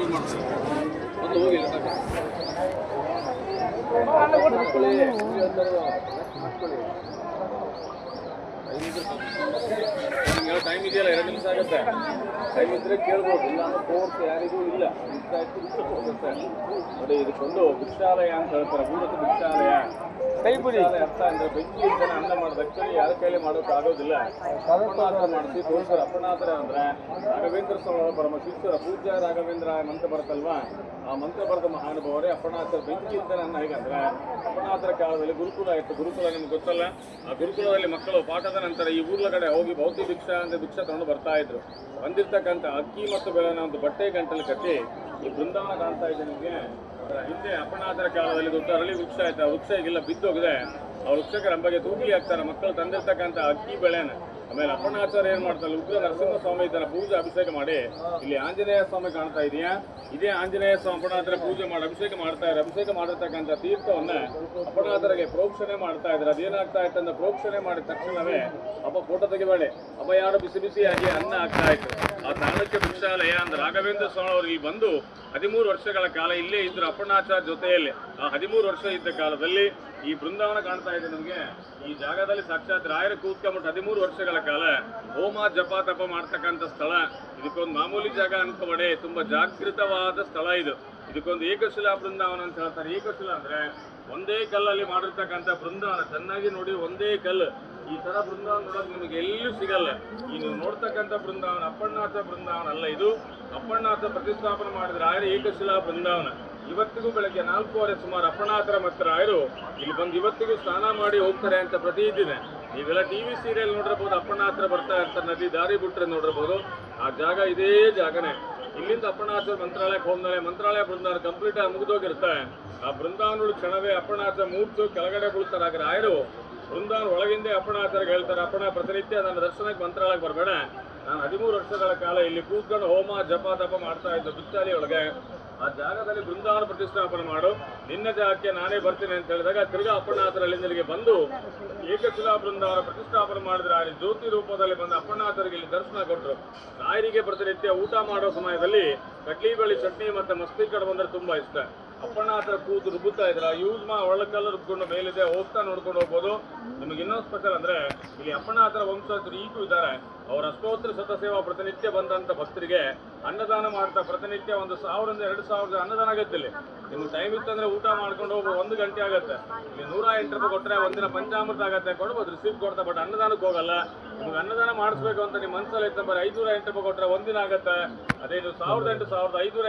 ಒಂದು ಹೋಗಿಲ್ಲ ಟೈಮ್ ಇದೆಯಲ್ಲ 2 ನಿಮಿಷ ಆಗುತ್ತೆ. ಟೈಮ್ ಇದ್ರೆ ಕೇಳ್ಬೋದು, ಇಲ್ಲ ಅಂದ್ರೆ ಕೋರ್ಸ್ ಯಾರಿಗೂ ಇಲ್ಲ. ಹೋಗುತ್ತೆ ನೋಡಿ, ಇದಕ್ಕೊಂದು ಭಿಕ್ಷಾಲಯ ಅಂತ ಹೇಳ್ತಾರೆ. ಮೂಲಕ ಭಿಕ್ಷಾಲಯ ಅರ್ಥ ಅಂದ್ರೆ ಬೆಂಕಿ ಇದ್ದಾನೆ ಅನ್ನ ಮಾಡೋದಕ್ಕೆ ಯಾರ ಕೈಲಿ ಮಾಡೋಕೆ ಆಗೋದಿಲ್ಲ. ಅಪ್ಪಣಾತರ ಮಾಡಿಸಿ ತೋರಿಸ್ತಾರೆ. ಅಪ್ಪಣಾತರ ಅಂದ್ರೆ ರಾಘವೇಂದ್ರ ಸ್ವಾಮಿ ಪರಮ ಶಿಷ್ಯರ ಪೂಜ್ಯ ರಾಘವೇಂದ್ರ ಮಂತ್ರ ಬರುತ್ತಲ್ವಾ, ಆ ಮಂತ್ರ ಬರೆದ ಮಹಾನುಭಾವರೇ ಅಪ್ಪಣಾತರ. ಬೆಂಕಿ ಇದ್ದಾನೆ ಅನ್ನ ಹೇಗಂದ್ರೆ ಅಪ್ಪಣಾತರ ಕಾಲದಲ್ಲಿ ಗುರುಕುಲ ಇತ್ತು. ಗುರುಕುಲ ನಿಮ್ಗೆ ಗೊತ್ತಲ್ಲ, ಆ ಗುರುಕುಲದಲ್ಲಿ ಮಕ್ಕಳು ಪಾಠದ ನಂತರ ಈ ಊರ್ಲ ಕಡೆ ಹೋಗಿ ಭೌತಿಕ ಭಿಕ್ಷಾ ಅಂದ್ರೆ ಭಿಕ್ಷಾ ತಗೊಂಡು ಬರ್ತಾ ಇದ್ರು. ಬಂದಿರ್ತಕ್ಕಂಥ ಅಕ್ಕಿ ಮತ್ತು ಬೆಳೆನ ಒಂದು ಬಟ್ಟೆ ಗಂಟಲು ಕಟ್ಟಿ ಈ ಬೃಂದಾವನ ಕಾಣ್ತಾ ಇದೆ ನಿಮಗೆ. ಅದರ ಹಿಂದೆ ಅಪ್ಪಣಾತರ ಕಾಲದಲ್ಲಿ ದೊಡ್ಡ ಅರಳಿ ವೃಕ್ಷ ಆಯ್ತು. ಆ ವೃಕ್ಷ ಈಗೆಲ್ಲ ಬಿದ್ದೋಗಿದೆ. ಆ ವೃಕ್ಷಕ್ಕೆ ರಂಬಗೆ ತೂಗಿ ಹಾಕ್ತಾರೆ ಮಕ್ಕಳು ತಂದಿರ್ತಕ್ಕಂಥ ಅಕ್ಕಿ ಬೆಳೆನ. ಆಮೇಲೆ ಅಪ್ಪಣಾಚಾರ್ಯ ಏನ್ ಮಾಡ್ತಾರೆ, ಉಗ್ರ ನರಸಿಂಹ ಸ್ವಾಮಿ ಇದನ್ನ ಪೂಜೆ ಅಭಿಷೇಕ ಮಾಡಿ, ಇಲ್ಲಿ ಆಂಜನೇಯ ಸ್ವಾಮಿ ಕಾಣ್ತಾ ಇದೆಯಾ, ಇದೇ ಆಂಜನೇಯ ಸ್ವಾಮಿ ಅಪ್ಪಣಾತರ ಪೂಜೆ ಮಾಡಿ ಅಭಿಷೇಕ ಮಾಡ್ತಾ ಇದ್ದಾರೆ. ಅಭಿಷೇಕ ಮಾಡಿರ್ತಕ್ಕಂಥ ತೀರ್ಥವನ್ನ ಅಪ್ಪಣಾತರಿಗೆ ಪ್ರೋಕ್ಷಣೆ ಮಾಡ್ತಾ ಇದ್ದಾರೆ. ಅದೇನಾಗ್ತಾ ಇತ್ತು ಅಂದ್ರೆ ಪ್ರೋಕ್ಷಣೆ ಮಾಡಿದ ತಕ್ಷಣವೇ ಅಪ್ಪ ಫೋಟೋ ತೆಗಿಬೇಡಿ, ಅಪ್ಪ ಯಾರು ಬಿಸಿ ಬಿಸಿಯಾಗಿ ಅನ್ನ ಆಗ್ತಾ ಇತ್ತು. ಆ ಚಾಣಕ್ಯ ಭಿಕ್ಷಾಲಯ ಅಂದ್ರೆ ರಾಘವೇಂದ್ರ ಸ್ವಾಮಿ ಅವರು ಇಲ್ಲಿ ಬಂದು 13 ವರ್ಷಗಳ ಕಾಲ ಇಲ್ಲೇ ಇದ್ರು ಅಪ್ಪಣಾಚಾರ್ಯ ಜೊತೆಯಲ್ಲಿ. ಆ 13 ವರ್ಷ ಇದ್ದ ಕಾಲದಲ್ಲಿ ಈ ಬೃಂದಾವನ ಕಾಣ್ತಾ ಇದೆ ನಮಗೆ. ಈ ಜಾಗದಲ್ಲಿ ಸಾಕ್ಷಾತ್ ರಾಯರ ಕೂತ್ಕೊಂಡ್ಬಿಟ್ಟು 13 ವರ್ಷಗಳ ಕಾಲ ಹೋಮ ಜಪ ತಪ ಮಾಡ್ತಕ್ಕಂಥ ಸ್ಥಳ. ಇದಕ್ಕೊಂದು ಮಾಮೂಲಿ ಜಾಗ ಅನ್ಕೋಬೇಡಿ, ತುಂಬಾ ಜಾಗೃತವಾದ ಸ್ಥಳ ಇದು. ಇದಕ್ಕೊಂದು ಏಕಶಿಲಾ ಬೃಂದಾವನ ಅಂತ ಹೇಳ್ತಾರೆ. ಏಕಶಿಲಾ ಅಂದ್ರೆ ಒಂದೇ ಕಲ್ಲಲ್ಲಿ ಮಾಡಿರ್ತಕ್ಕಂಥ ಬೃಂದಾವನ. ಚೆನ್ನಾಗಿ ನೋಡಿ, ಒಂದೇ ಕಲ್ಲು. ಈ ತರ ಬೃಂದಾವನ ನೋಡೋದು ನಿಮಗೆ ಎಲ್ಲೂ ಸಿಗಲ್ಲ. ಈ ನೀವು ನೋಡ್ತಕ್ಕಂಥ ಬೃಂದಾವನ ಅಪ್ಪಣ್ಣಾಥ ಬೃಂದಾವನ ಅಲ್ಲ, ಇದು ಅಪ್ಪಣ್ಣಾಥ ಪ್ರತಿಷ್ಠಾಪನೆ ಮಾಡಿದ ರಾಯರ ಏಕಶಿಲಾ ಬೃಂದಾವನ. ಇವತ್ತಿಗೂ ಬೆಳಗ್ಗೆ 4:15 ಸುಮಾರು ಅಪ್ಪಣ್ಣಾಥರ ಮತ್ತು ರಾಯರು ಇಲ್ಲಿ ಬಂದು ಇವತ್ತಿಗೂ ಸ್ನಾನ ಮಾಡಿ ಹೋಗ್ತಾರೆ ಅಂತ ಪ್ರತೀದಿನ. ನೀವೆಲ್ಲ ಟಿವಿ ಸೀರಿಯಲ್ ನೋಡಿರ್ಬೋದು, ಅಪ್ಪಣ್ಣಾಥರ ಬರ್ತಾ ಇರ್ತಾರೆ, ನದಿ ದಾರಿ ಬಿಟ್ರೆ ನೋಡಿರ್ಬೋದು. ಆ ಜಾಗ ಇದೇ ಜಾಗನೇ. ಇಲ್ಲಿಂದ ಅಪ್ಪಣ್ಣಾಥರ ಮಂತ್ರಾಲಯಕ್ಕೆ ಹೋದ್ಮೇಲೆ ಮಂತ್ರಾಲಯ ಬೃಂದಾವನ ಕಂಪ್ಲೀಟ್ ಆಗಿ ಮುಗಿದೋಗಿರುತ್ತೆ. ಆ ಬೃಂದಾವನಗಳು ಕ್ಷಣವೇ ಅಪ್ಪಣ್ಣಾಥ ಮೂರ್ತು ಕೆಳಗಡೆ ಬೀಳ್ತಾರೆ. ಆಗ ರಾಯರು ಬೃಂದಾವನ ಒಳಗಿಂದೇ ಅಪ್ಪಣ್ಣಾಥರಿಗೆ ಹೇಳ್ತಾರೆ, ಅಪ್ಪಣ ಪ್ರತಿನಿತ್ಯ ನನ್ನ ದರ್ಶನಕ್ಕೆ ಮಂತ್ರಾಲಯಕ್ಕೆ ಬರಬೇಡ, ನಾನು 13 ವರ್ಷಗಳ ಕಾಲ ಇಲ್ಲಿ ಕೂತ್ಕೊಂಡು ಹೋಮ ಜಪ ತಪ ಮಾಡ್ತಾ ಇದ್ದೆ ಭಿಕ್ಷಾಲಿ ಒಳಗೆ. ಆ ಜಾಗದಲ್ಲಿ ಬೃಂದಾವನ ಪ್ರತಿಷ್ಠಾಪನೆ ಮಾಡು, ನಿನ್ನ ಜಾಗಕ್ಕೆ ನಾನೇ ಬರ್ತೀನಿ ಅಂತ ಹೇಳಿದಾಗ ತಿರ್ಗಾ ಅಪ್ಪಣ್ಣಾಥರ ಅಲ್ಲಿಂದಲಿಗೆ ಬಂದು ಏಕಶಿಲಾ ಬೃಂದಾವನ ಪ್ರತಿಷ್ಠಾಪನೆ ಮಾಡಿದ್ರೆ ಆ ಜ್ಯೋತಿ ರೂಪದಲ್ಲಿ ಬಂದು ಅಪ್ಪಣ್ಣಾಥರಿಗೆ ಇಲ್ಲಿ ದರ್ಶನ ಕೊಟ್ಟರು. ರಾಯರಿಗೆ ಪ್ರತಿನಿತ್ಯ ಊಟ ಮಾಡೋ ಸಮಯದಲ್ಲಿ ಕಡ್ಲಿ ಬೇಳಿ ಚಟ್ನಿ ಮತ್ತು ಮಸ್ತಿ ಕಡೆ ಬಂದ್ರೆ ತುಂಬಾ ಇಷ್ಟ. ಅಪ್ಪಣ್ಣಾಥರ ಕೂತು ರುಬ್ಬುತ್ತಾ ಇದ್ರ ಯೂಸ್ ಒಳಕಲ್ಲ ರುಬ್ಕೊಂಡು ಮೇಲಿದೆ ಹೋಗ್ತಾ ನೋಡ್ಕೊಂಡು ಹೋಗ್ಬೋದು. ನಿಮಗೆ ಇನ್ನೊಂದು ಸ್ಪೆಷಲ್ ಅಂದ್ರೆ ಇಲ್ಲಿ ಅಪ್ಪಣ್ಣಾಥರ ವಂಶಸ್ಥರು ಈಗೂ ಇದ್ದಾರೆ. ಅವರ ಅಷ್ಟೋತ್ತರ ಶತಸೇವಾ ಪ್ರತಿನಿತ್ಯ ಬಂದಂತ ಭಕ್ತರಿಗೆ ಅನ್ನದಾನ ಮಾಡ್ತಾ ಪ್ರತಿನಿತ್ಯ 1000 ರಿಂದ 2000 ಅನ್ನದಾನ ಆಗತ್ತೆ. ಇಲ್ಲಿ ನಿಮ್ಗೆ ಟೈಮ್ ಇತ್ತಂದ್ರೆ ಊಟ ಮಾಡ್ಕೊಂಡು ಹೋಗ್ಬೋದು, 1 ಗಂಟೆ ಆಗುತ್ತೆ. ಇಲ್ಲಿ 108 ರೂಪಾಯಿ ಕೊಟ್ಟರೆ ಒಂದಿನ ಪಂಚಾಮೃತ ಆಗತ್ತೆ, ಕೊಡ್ಬೋದು, ರಿಸೀವ್ ಕೊಡ್ತಾ. ಬಟ್ ಅನ್ನದಾನಕ್ಕೆ ಹೋಗಲ್ಲ. ನಿಮ್ಗೆ ಅನ್ನದಾನ ಮಾಡಿಸ್ಬೇಕು ಅಂತ ನಿಮ್ಮ ಮನಸ್ಸಲ್ಲಿ ಇತ್ತ ಬರೀ 508 ರೂಪಾಯಿ ಕೊಟ್ಟರೆ ಒಂದಿನ ಆಗತ್ತೆ. ಅದೇ 1008 1500